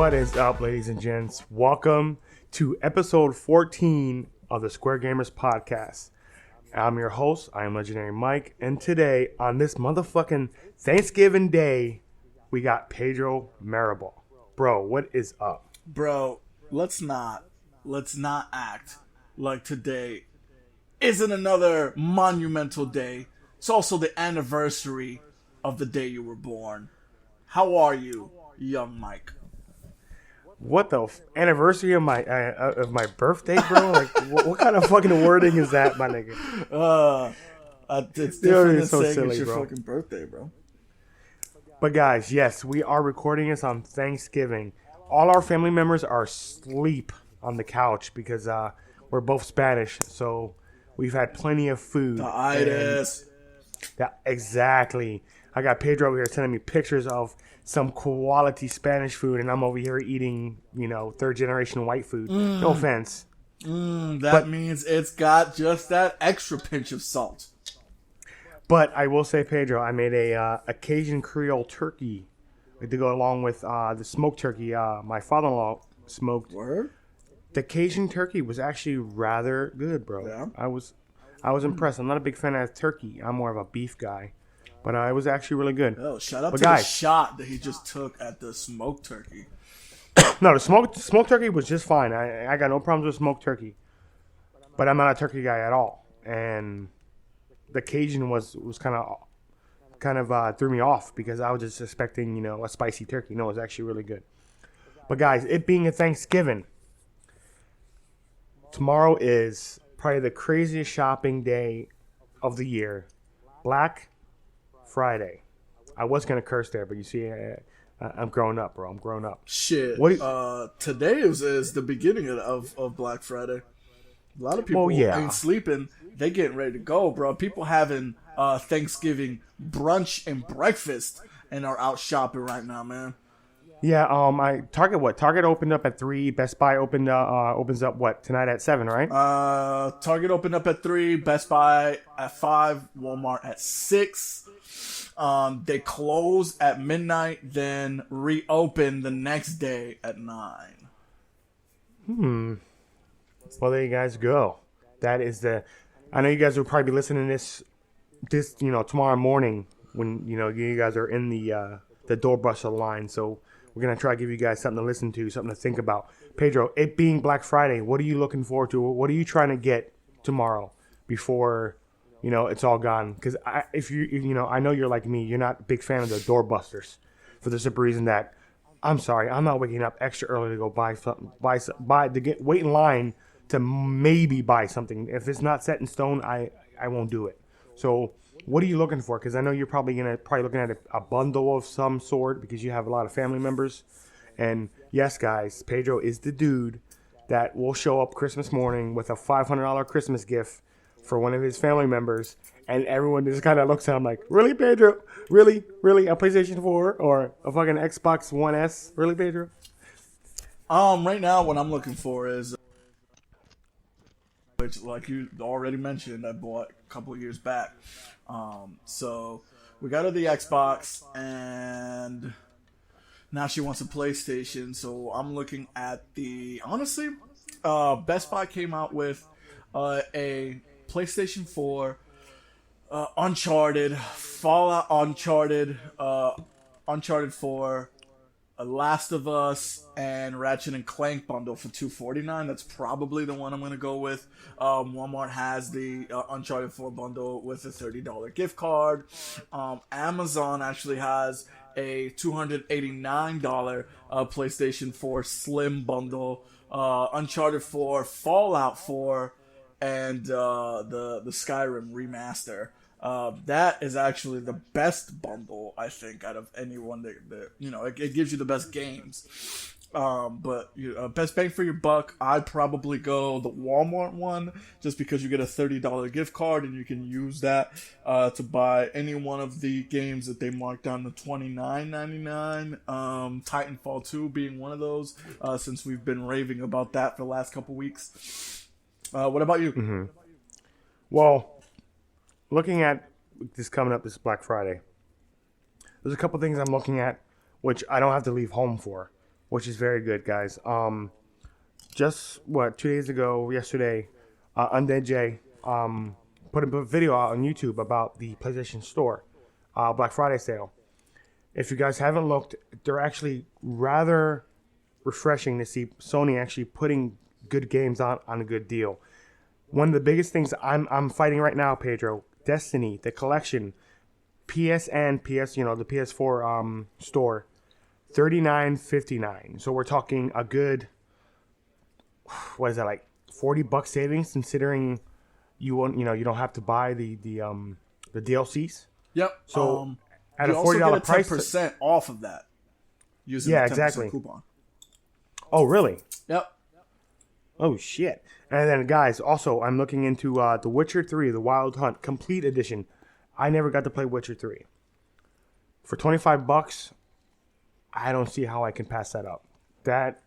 What is up, ladies and gents? Welcome to episode 14 of the Square Gamers podcast. I'm your host, I am Legendary Mike, and today, on this motherfucking Thanksgiving Day, we got Pedro Mirabal. Bro, what is up? Bro, let's not act like today isn't another monumental day. It's also the anniversary of the day you were born. How are you, young Mike? What the anniversary of my birthday, bro? Like, what kind of fucking wording is that, my nigga? It's different than so saying silly, it's your bro. fucking birthday, bro. But guys, yes, we are recording this on Thanksgiving. All our family members are asleep on the couch because we're both Spanish, so we've had plenty of food. The itis. Exactly. I got Pedro over here sending me pictures of some quality Spanish food, and I'm over here eating, third generation white food. No offense. That means it's got just that extra pinch of salt. But I will say, Pedro, I made a Cajun Creole turkey to go along with the smoked turkey my father-in-law smoked. Word? The Cajun turkey was actually rather good, bro. Yeah. I was impressed. I'm not a big fan of turkey. I'm more of a beef guy. But it was actually really good. Oh, shout out to the shot that he just took at the smoked turkey. No, the smoked turkey was just fine. I got no problems with smoked turkey. But I'm not a turkey guy at all. And the Cajun was kind of threw me off because I was just expecting, a spicy turkey. No, it was actually really good. But guys, it being a Thanksgiving, tomorrow is probably the craziest shopping day of the year. Black Friday. I was going to curse there, but you see, I'm grown up, bro. I'm grown up. Shit. Today is the beginning of Black Friday. A lot of people ain't sleeping. They getting ready to go, bro. People having Thanksgiving brunch and breakfast and are out shopping right now, man. Yeah, Target opened up at 3. Best Buy opens up tonight at 7, right? Target opened up at 3, Best Buy at 5, Walmart at 6. They close at midnight, then reopen the next day at 9. Well, there you guys go. That is I know you guys will probably be listening to this tomorrow morning when you guys are in the doorbuster line. So we're gonna try to give you guys something to listen to, something to think about. Pedro, it being Black Friday, what are you looking forward to? What are you trying to get tomorrow before it's all gone? Because I know you're like me. You're not a big fan of the doorbusters for the simple reason that I'm sorry, I'm not waking up extra early to go buy something, wait in line to maybe buy something. If it's not set in stone, I won't do it. So what are you looking for? Because I know you're probably looking at a bundle of some sort because you have a lot of family members. And yes, guys, Pedro is the dude that will show up Christmas morning with a $500 Christmas gift for one of his family members, and everyone just kind of looks at him like, really, Pedro? Really? A PlayStation 4 or a fucking Xbox One S? Really, Pedro? Right now, what I'm looking for is, which, like you already mentioned, I bought a couple of years back. So we got her the Xbox, and now she wants a PlayStation. So I'm looking at honestly, Best Buy came out with a PlayStation 4, Uncharted, Fallout Uncharted, Uncharted 4, Last of Us, and Ratchet and Clank bundle for $249. That's probably the one I'm going to go with. Walmart has the Uncharted 4 bundle with a $30 gift card. Amazon actually has a $289 PlayStation 4 Slim bundle, Uncharted 4, Fallout 4, and the Skyrim remaster. That is actually the best bundle, I think, out of anyone that it gives you the best games. But best bang for your buck, I'd probably go the Walmart one, just because you get a $30 gift card and you can use that to buy any one of the games that they marked down to $29.99. Titanfall 2 being one of those, since we've been raving about that for the last couple weeks. What about you? Mm-hmm. Well, looking at this coming up, this Black Friday, there's a couple things I'm looking at which I don't have to leave home for, which is very good, guys. Just 2 days ago, yesterday, Undead J put a video out on YouTube about the PlayStation Store Black Friday sale. If you guys haven't looked, they're actually rather refreshing to see Sony actually putting good games on a good deal. One of the biggest things I'm fighting right now, Pedro, Destiny, the collection, PSN, the PS4 store, $39.59. So we're talking a good, what is that, like $40 savings, considering you don't have to buy the DLCs. Yep. So at you a $40 also get a price, 10% off of that using the 10% exactly. coupon. Oh, really? Yep. Oh, shit. And then, guys, also, I'm looking into The Witcher 3, The Wild Hunt, Complete Edition. I never got to play Witcher 3. For $25, I don't see how I can pass that up. That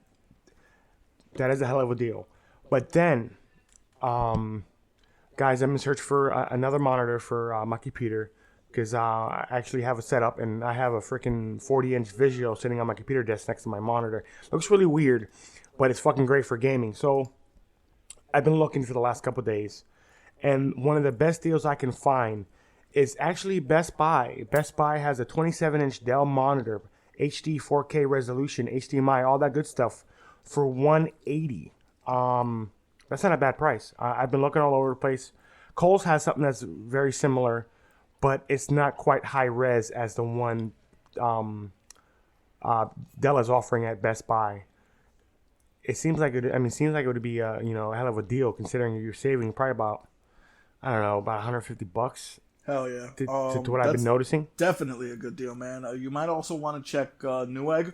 is a hell of a deal. But then, guys, I'm in search for another monitor for my computer, because I actually have a setup, and I have a freaking 40-inch Vizio sitting on my computer desk next to my monitor. Looks really weird, but it's fucking great for gaming. So I've been looking for the last couple of days, and one of the best deals I can find is actually Best Buy. Best Buy has a 27-inch Dell monitor, HD 4K resolution, HDMI, all that good stuff, for $180. That's not a bad price. I've been looking all over the place. Kohl's has something that's very similar, but it's not quite high res as the one Dell is offering at Best Buy. It seems like it would be a hell of a deal, considering you're saving probably about $150. Hell yeah. To what I've been noticing. Definitely a good deal, man. You might also want to check Newegg.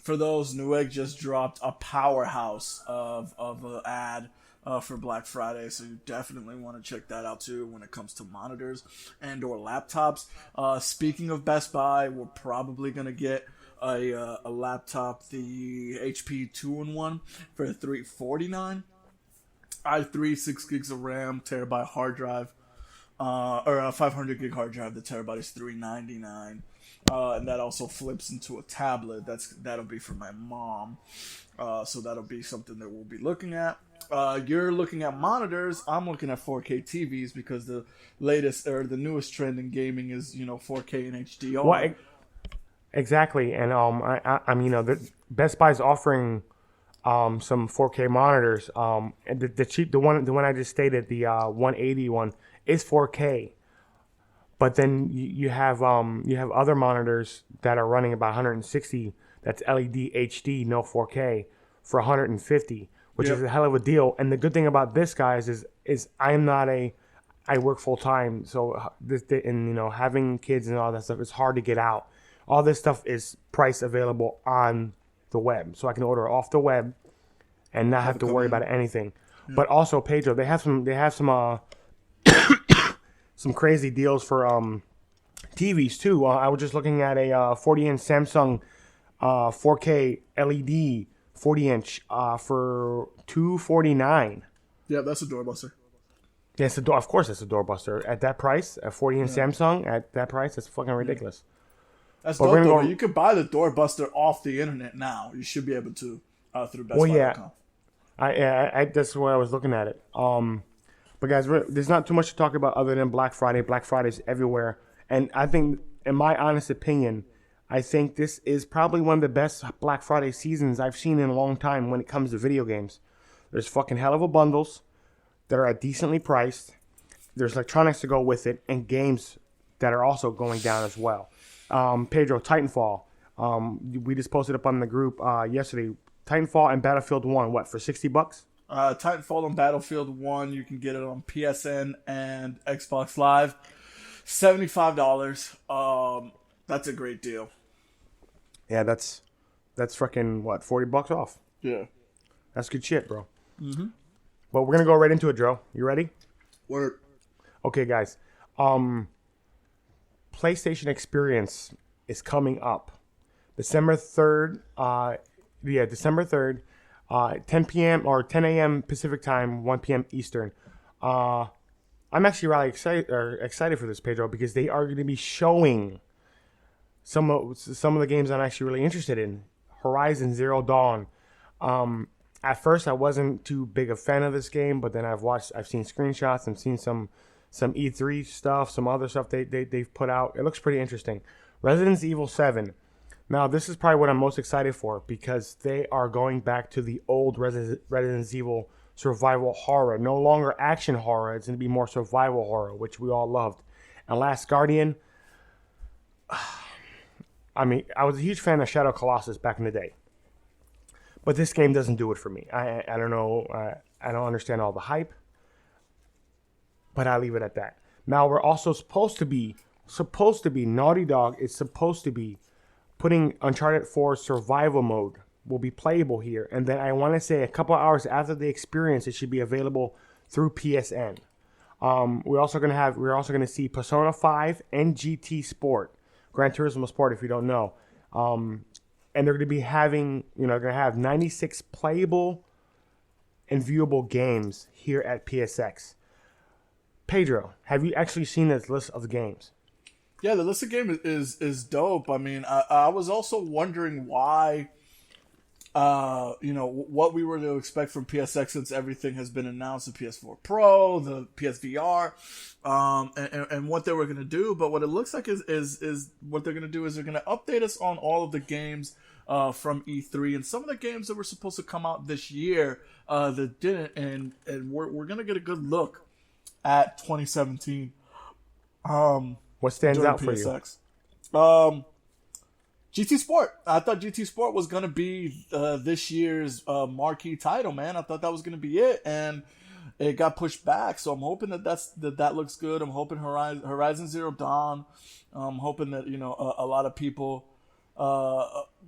For those, Newegg just dropped a powerhouse of an ad for Black Friday, so you definitely want to check that out too when it comes to monitors and or laptops. Speaking of Best Buy, we're probably gonna get a laptop, the HP 2-in-1 for $349. i3, 6 gigs of RAM, terabyte hard drive, or a 500 gig hard drive. The terabyte is $399. And that also flips into a tablet. That'll be for my mom. So that'll be something that we'll be looking at. You're looking at monitors. I'm looking at 4K TVs because the latest or the newest trend in gaming is 4K and HDR. Well, exactly. And the Best Buy's offering some 4K monitors. And the one I just stated, the 180 one, is 4K. But then you have other monitors that are running about 160. That's LED HD, no 4K, for 150, which is a hell of a deal. And the good thing about this, guys, is I work full time, so having kids and all that stuff, it's hard to get out. All this stuff is price available on the web, so I can order it off the web and not have to worry about anything. Yeah. But also, Pedro, they have some some crazy deals for TVs too. I was just looking at a 40-inch Samsung 4K LED 40-inch for $249. Yeah, that's a doorbuster. Yes, of course it's a doorbuster. At that price, a 40-inch Samsung at that price, that's fucking ridiculous. That's dope, though. You could buy the doorbuster off the internet now. You should be able to through BestBuy.com. I that's where I was looking at it. But guys, there's not too much to talk about other than Black Friday. Black Friday's everywhere. And I think, in my honest opinion, I think this is probably one of the best Black Friday seasons I've seen in a long time when it comes to video games. There's fucking hell of a bundles that are decently priced. There's electronics to go with it, and games that are also going down as well. Pedro, Titanfall. We just posted up on the group yesterday. Titanfall and Battlefield 1, for $60? Titanfall and Battlefield 1, you can get it on PSN and Xbox Live. $75. That's a great deal. Yeah, that's fucking, $40 off. Yeah. That's good shit, bro. Mm-hmm. But we're going to go right into it, Joe. You ready? Word. Okay, guys. PlayStation Experience is coming up. December 3rd. December 3rd. 10 p.m. or 10 a.m. Pacific time, 1 p.m. Eastern. I'm actually really excited for this, Pedro, because they are going to be showing some of the games I'm actually really interested in. Horizon Zero Dawn. At first, I wasn't too big a fan of this game, but then I've seen screenshots, and seen some E3 stuff, some other stuff they've put out. It looks pretty interesting. Resident Evil 7. Now, this is probably what I'm most excited for because they are going back to the old Resident Evil survival horror. No longer action horror. It's going to be more survival horror, which we all loved. And Last Guardian. I mean, I was a huge fan of Shadow Colossus back in the day. But this game doesn't do it for me. I don't know. I don't understand all the hype. But I'll leave it at that. Now, we're also supposed to be, Naughty Dog is supposed to be putting Uncharted 4 survival mode will be playable here. And then I want to say a couple hours after the experience, it should be available through PSN. We're also going to see Persona 5 and GT Sport. Gran Turismo Sport, if you don't know. And they're going to be having, they're going to have 96 playable and viewable games here at PSX. Pedro, have you actually seen this list of games? Yeah, the list of games is dope. I mean, I was also wondering why, what we were to expect from PSX since everything has been announced, the PS4 Pro, the PSVR, and what they were going to do. But what it looks like is what they're going to do is they're going to update us on all of the games from E3 and some of the games that were supposed to come out this year that didn't, and we're going to get a good look at 2017. What stands out for PSX. GT Sport. I thought GT Sport was going to be this year's marquee title, man. I thought that was going to be it, and it got pushed back. So I'm hoping that looks good. I'm hoping Horizon Zero Dawn. I'm hoping that a lot of people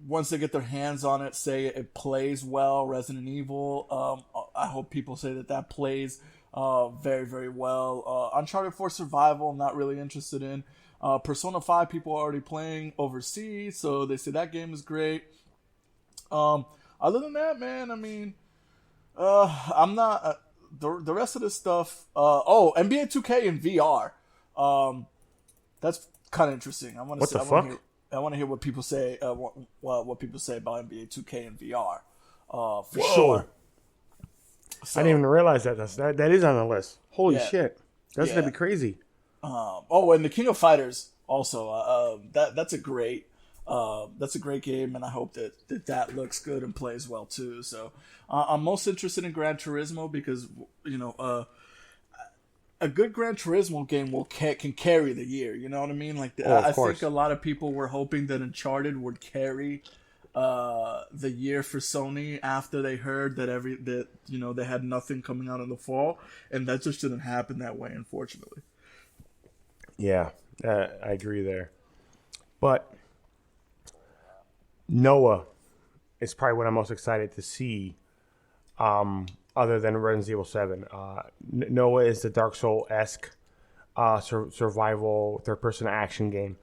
once they get their hands on it, say it plays well. Resident Evil. I hope people say that plays very, very well. Uncharted 4 Survival, I'm not really interested in. Persona 5, people are already playing overseas, so they say that game is great. Other than that, man, I mean, I'm not... the rest of this stuff... NBA 2K in VR. That's kind of interesting. I want to hear what people say. What people say about NBA 2K in VR. For sure. So, I didn't even realize that is on the list. Holy shit. That's going to be crazy. And the King of Fighters also. That's a great game, and I hope that looks good and plays well too. So I'm most interested in Gran Turismo because a good Gran Turismo game can carry the year. You know what I mean? Like I think a lot of people were hoping that Uncharted would carry the year for Sony after they heard that they had nothing coming out in the fall, and that just didn't happen that way, unfortunately. Yeah, I agree there. But Noah is probably what I'm most excited to see, other than Resident Evil 7. Noah is the Dark Souls-esque survival third-person action game.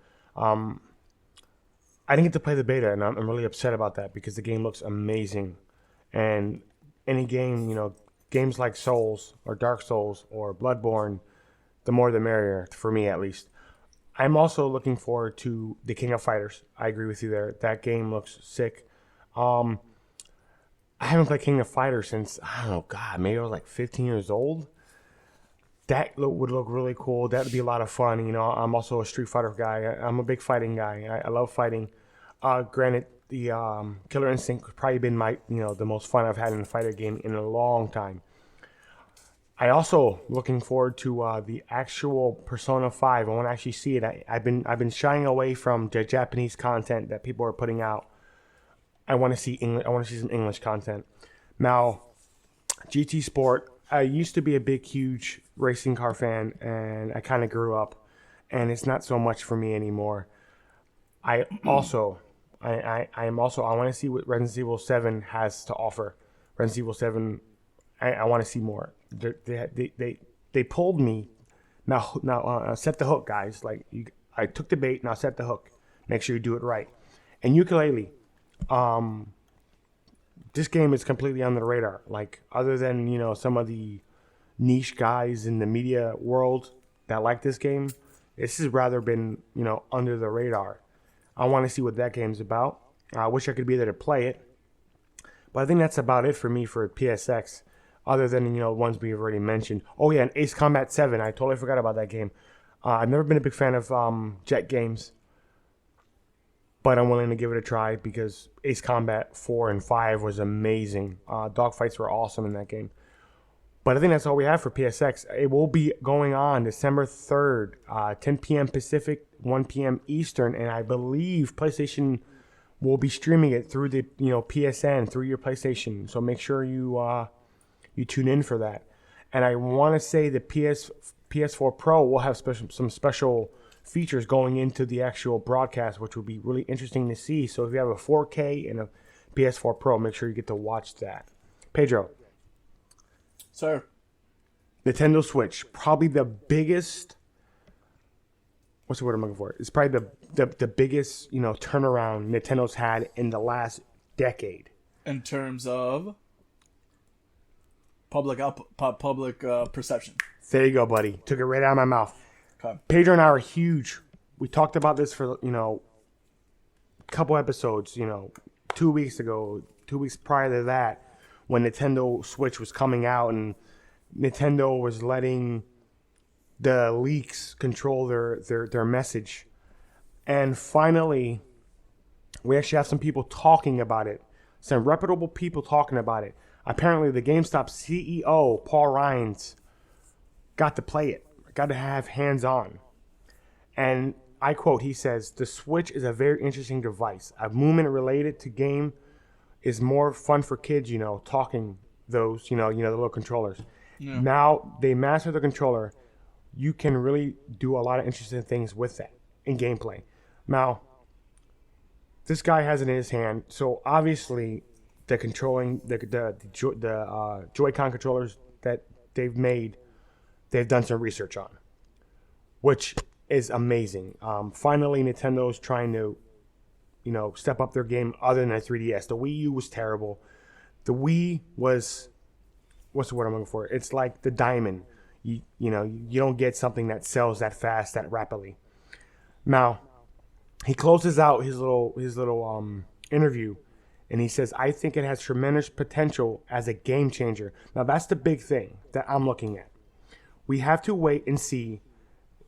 I didn't get to play the beta, and I'm really upset about that because the game looks amazing. And any game, games like Souls or Dark Souls or Bloodborne, the more the merrier, for me at least. I'm also looking forward to the King of Fighters. I agree with you there. That game looks sick. I haven't played King of Fighters since, I don't know, God, maybe I was like 15 years old. That would look really cool. That would be a lot of fun. I'm also a Street Fighter guy. I'm a big fighting guy. I love fighting. Granted, the Killer Instinct has probably been my, the most fun I've had in a fighter game in a long time. I also looking forward to the actual Persona 5. I want to actually see it. I've been shying away from the Japanese content that people are putting out. I want to see some English content. Now, GT Sport. I used to be a huge racing car fan, and I kind of grew up, and it's not so much for me anymore. I want to see what Resident Evil 7 has to offer. Resident Evil 7, I want to see more. They pulled me. Now set the hook, guys. I took the bait. Now set the hook. Make sure you do it right. And Yooka-Laylee, this game is completely under the radar. Other than, some of the niche guys in the media world that like this game, this has rather been, under the radar. I want to see what that game's about. I wish I could be there to play it. But I think that's about it for me for PSX, other than, ones we've already mentioned. Oh, yeah, and Ace Combat 7. I totally forgot about that game. I've never been a big fan of jet games, but I'm willing to give it a try because Ace Combat 4 and 5 was amazing. Dogfights were awesome in that game. But I think that's all we have for PSX. It will be going on December 3rd, 10 p.m. Pacific, 1 p.m. Eastern, and I believe PlayStation will be streaming it through the PSN through your PlayStation. So make sure you tune in for that. And I want to say the PS4 Pro will have some special features going into the actual broadcast, which will be really interesting to see. So if you have a 4K and a PS4 Pro, make sure you get to watch that. Pedro. Sir. Nintendo Switch, probably the biggest. What's the word I'm looking for? It's probably the biggest turnaround Nintendo's had in the last decade. In terms of public perception. There you go, buddy. Took it right out of my mouth. Okay. Pedro and I are huge. We talked about this for a couple episodes. 2 weeks ago, 2 weeks prior to that, when Nintendo Switch was coming out and Nintendo was letting the leaks control their message. And finally, we actually have some people talking about it. Some reputable people talking about it. Apparently, the GameStop CEO, Paul Rines, got to play it. Got to have hands-on. And I quote, he says, "The Switch is a very interesting device. A movement related to game is more fun for kids, talking those, the little controllers. Yeah. Now they master the controller. You can really do a lot of interesting things with that in gameplay. Now, this guy has it in his hand, so obviously the controlling the Joy-Con controllers that they've made, they've done some research on, which is amazing. Finally, Nintendo's trying to step up their game other than the 3DS. The Wii U was terrible. The Wii was, what's the word I'm looking for? It's like the diamond. You don't get something that sells that fast, that rapidly. Now, he closes out his little interview, and he says, "I think it has tremendous potential as a game changer." Now, that's the big thing that I'm looking at. We have to wait and see.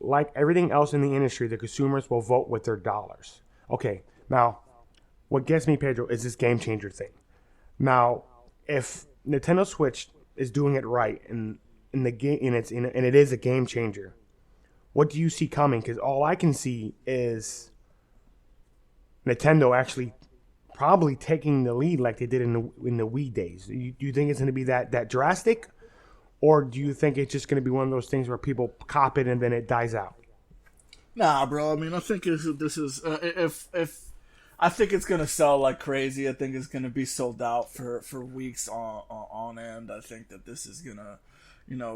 Like everything else in the industry, the consumers will vote with their dollars. Okay, now, what gets me, Pedro, is this game changer thing. Now, if Nintendo Switch is doing it right and it is a game changer, what do you see coming? Because all I can see is Nintendo actually probably taking the lead like they did in the Wii days. Do you think it's going to be that drastic? Or do you think it's just going to be one of those things where people cop it and then it dies out? Nah, bro. I mean, I think if I think it's going to sell like crazy. I think it's going to be sold out for weeks on end. I think that this is going to,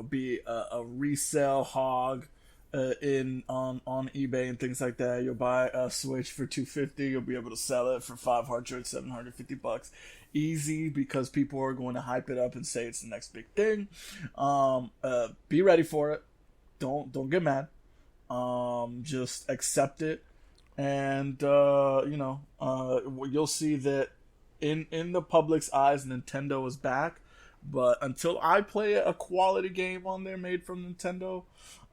be a resale hog on eBay and things like that. You'll buy a Switch for $250. You'll be able to sell it for $500, $750 easy, because people are going to hype it up and say it's the next big thing. Be ready for it. Don't get mad. Just accept it, and you'll see that in the public's eyes, Nintendo is back. But until I play a quality game on there made from Nintendo,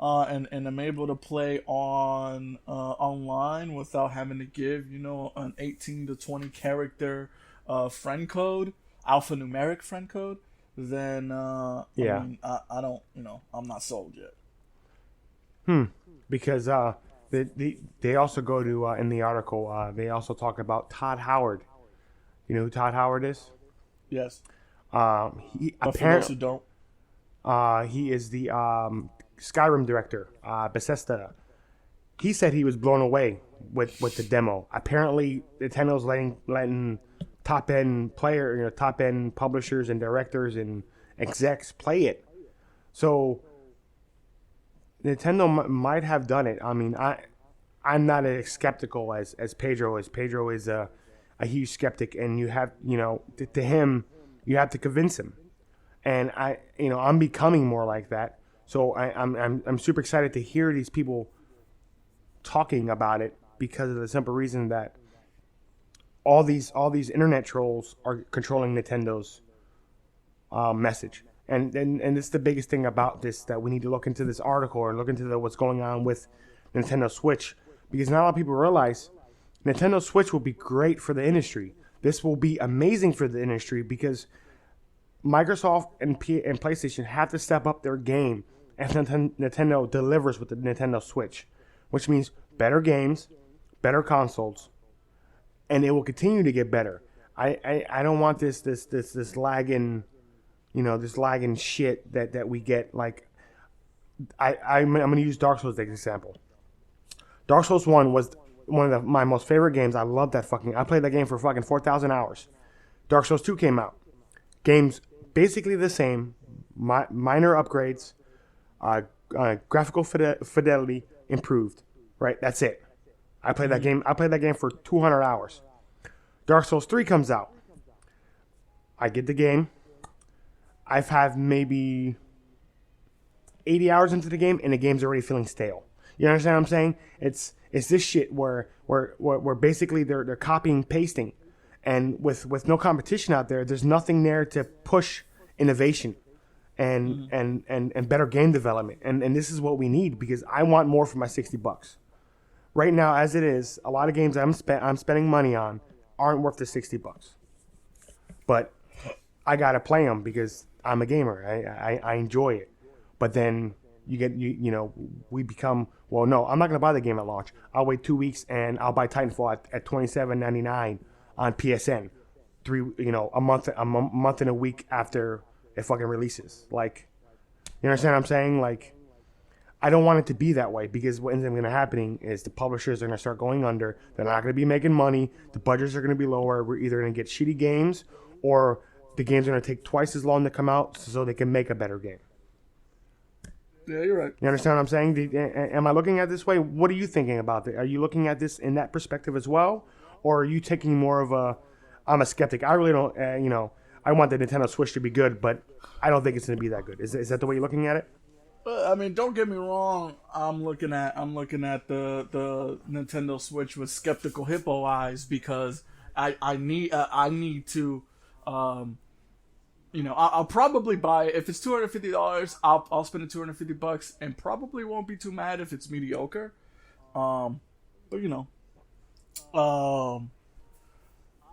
and I'm able to play on online without having to give an 18 to 20 character friend code, alphanumeric friend code, then yeah, I don't, I'm not sold yet. Because they also go to in the article, they also talk about Todd Howard. You know who Todd Howard is? Yes. He apparently don't. He is the Skyrim director, Bethesda. He said he was blown away with the demo. Apparently, Nintendo's letting top end top end publishers and directors and execs play it. So Nintendo might have done it. I mean, I'm not as skeptical as Pedro is. Pedro is a huge skeptic, and you have to him. You have to convince him, and I'm becoming more like that. So I'm super excited to hear these people talking about it, because of the simple reason that all these internet trolls are controlling Nintendo's message. And it's the biggest thing about this, that we need to look into this article and look into what's going on with Nintendo Switch, because not a lot of people realize Nintendo Switch will be great for the industry. This will be amazing for the industry because Microsoft and PlayStation have to step up their game, and Nintendo delivers with the Nintendo Switch, which means better games, better consoles, and it will continue to get better. I don't want this lagging, this lagging shit that we get. Like, I'm going to use Dark Souls as an example. Dark Souls 1 was one of my most favorite games. I love that I played that game for fucking 4,000 hours. Dark Souls 2 came out. Game's basically the same, minor upgrades, graphical fidelity improved. Right, that's it. I played that game for 200 hours. Dark Souls 3 comes out. I get the game. I've had maybe 80 hours into the game, and the game's already feeling stale. You understand what I'm saying? It's this shit where basically they're copying, pasting, and with no competition out there, there's nothing there to push innovation and better game development. And this is what we need, because I want more for my $60. Right now, as it is, a lot of games I'm spending money on aren't worth the $60. But I gotta play them because I'm a gamer. I enjoy it. But then we become, well, no, I'm not gonna buy the game at launch. I'll wait 2 weeks and I'll buy Titanfall at $27.99 on PSN. A month and a week after it fucking releases. Like, you understand what I'm saying? Like, I don't want it to be that way, because what ends up going to happening is the publishers are going to start going under. They're not going to be making money. The budgets are going to be lower. We're either going to get shitty games, or the games are going to take twice as long to come out so they can make a better game. Yeah, you're right. You understand what I'm saying? Am I looking at it this way? What are you thinking about it? Are you looking at this in that perspective as well? Or are you taking more of I'm a skeptic. I really don't, I want the Nintendo Switch to be good, but I don't think it's going to be that good. Is that the way you're looking at it? I mean, don't get me wrong. I'm looking at the Nintendo Switch with skeptical hippo eyes, because I need to, I'll probably buy it. If it's $250. I'll spend the $250 and probably won't be too mad if it's mediocre. But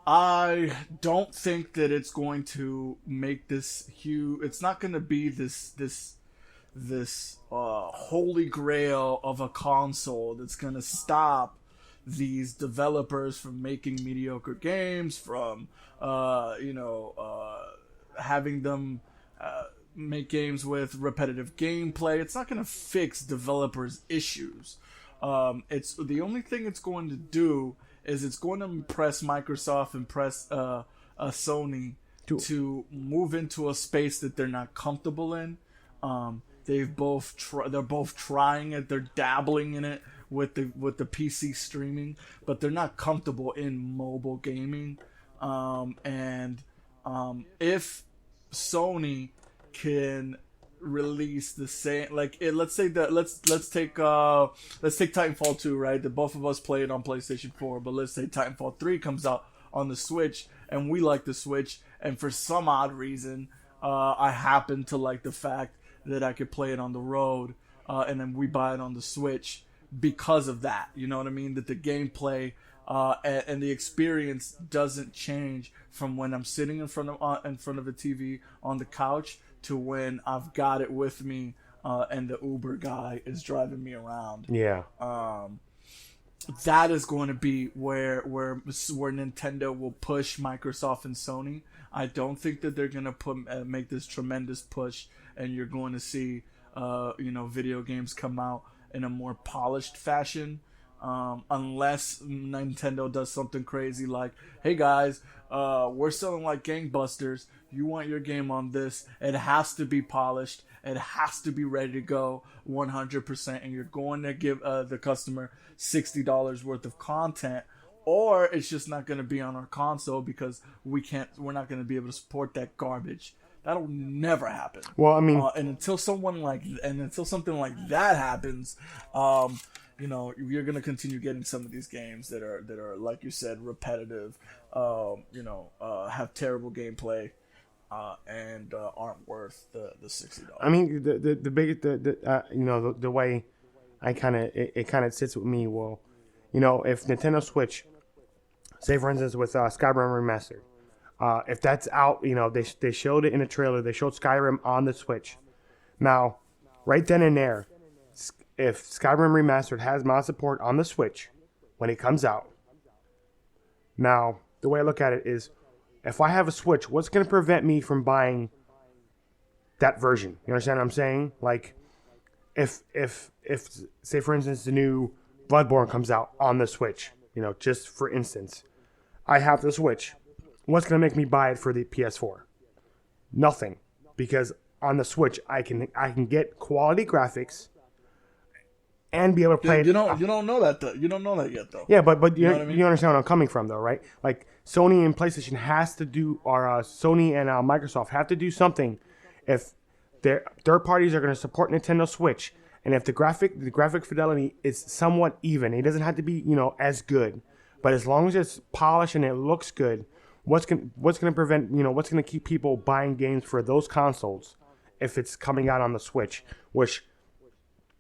I don't think that it's going to make this huge. It's not going to be this holy grail of a console that's going to stop these developers from making mediocre games, from having them make games with repetitive gameplay. It's not going to fix developers' issues. It's the only thing it's going to do is it's going to impress Microsoft, impress Sony to move into a space that they're not comfortable in. They're both trying it. They're dabbling in it with the PC streaming, but they're not comfortable in mobile gaming. If Sony can release the same, let's take Titanfall 2, right? That both of us played on PlayStation 4, but let's say Titanfall 3 comes out on the Switch, and we like the Switch, and for some odd reason, I happen to like the fact that I could play it on the road, and then we buy it on the Switch because of that. You know what I mean? That the gameplay and the experience doesn't change from when I'm sitting in front of a TV on the couch to when I've got it with me and the Uber guy is driving me around. Yeah. That is going to be where Nintendo will push Microsoft and Sony. I don't think that they're going to make this tremendous push, and you're going to see video games come out in a more polished fashion. Unless Nintendo does something crazy like, hey guys, we're selling like gangbusters. You want your game on this? It has to be polished. It has to be ready to go 100%. And you're going to give the customer $60 worth of content, or it's just not going to be on our console because we're not going to be able to support that garbage. That'll never happen. Well, I mean, and until something like that happens, you're gonna continue getting some of these games that are like you said, repetitive, have terrible gameplay, and aren't worth the $60. I mean, the biggest the way it kind of sits with me. Well, if Nintendo Switch, say for instance with Skyrim Remastered, if that's out, they showed it in a trailer. They showed Skyrim on the Switch. Now, right then and there, if Skyrim Remastered has mod support on the Switch when it comes out, now the way I look at it is, if I have a Switch, what's going to prevent me from buying that version? You understand what I'm saying? Like, if say for instance the new Bloodborne comes out on the Switch, just for instance, I have the Switch. What's going to make me buy it for the PS4? Nothing, because on the Switch I can get quality graphics and be able to play it. You don't know that though. You don't know that yet though. Yeah, but you, know what I mean? You understand what I'm coming from though, right? Like Sony and PlayStation has to do, or Sony and Microsoft have to do something if their third parties are going to support Nintendo Switch, and if the graphic fidelity is somewhat even, it doesn't have to be as good, but as long as it's polished and it looks good, what's going to prevent what's going to keep people buying games for those consoles if it's coming out on the Switch, which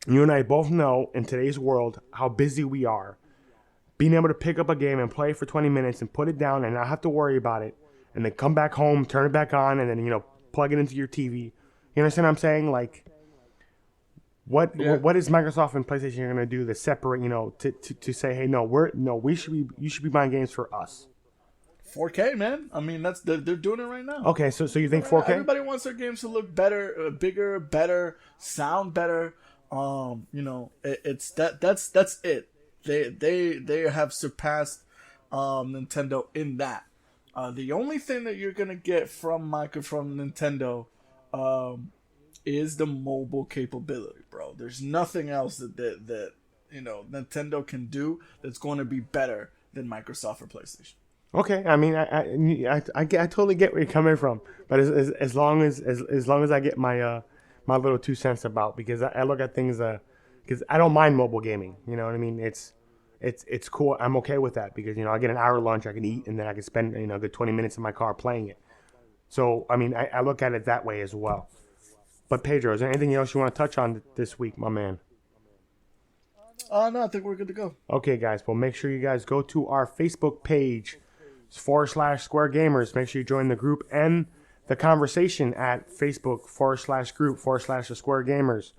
you and I both know in today's world how busy we are. Being able to pick up a game and play for 20 minutes and put it down and not have to worry about it, and then come back home, turn it back on, and then plug it into your TV. You understand what I'm saying? Like, what is Microsoft and PlayStation going to do to separate? To say, hey, you should be buying games for us. 4K, man. I mean, they're doing it right now. Okay, so you think 4K? Everybody wants their games to look better, bigger, better, sound better. That's it. They have surpassed Nintendo in that. The only thing that you're gonna get from Nintendo is the mobile capability, bro. There's nothing else that Nintendo can do that's going to be better than Microsoft or PlayStation. Okay, I mean, I totally get where you're coming from, but as long as I get my my little 2 cents about, because I look at things because I don't mind mobile gaming. You know what I mean? It's cool. I'm okay with that because I get an hour lunch, I can eat, and then I can spend a good 20 minutes in my car playing it. So I mean, I look at it that way as well. But Pedro, is there anything else you want to touch on this week, my man? No, I think we're good to go. Okay, guys. Well, make sure you guys go to our Facebook page /Square Gamers. Make sure you join the group and the conversation at Facebook /group /the Square Gamers.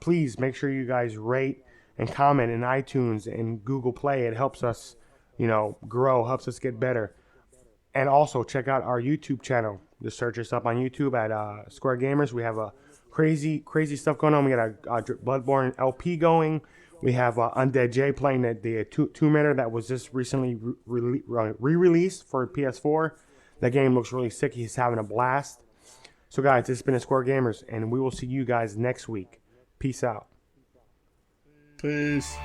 Please make sure you guys rate and comment in iTunes and Google Play. It helps us, grow, helps us get better. And also check out our YouTube channel. Just search us up on YouTube at Square Gamers. We have a crazy stuff going on. We got a Bloodborne LP going. We have Undead J playing the Tomb Raider that was just recently re-released for PS4. That game looks really sick. He's having a blast. So guys, this has been the Square Gamers, and we will see you guys next week. Peace out. Peace.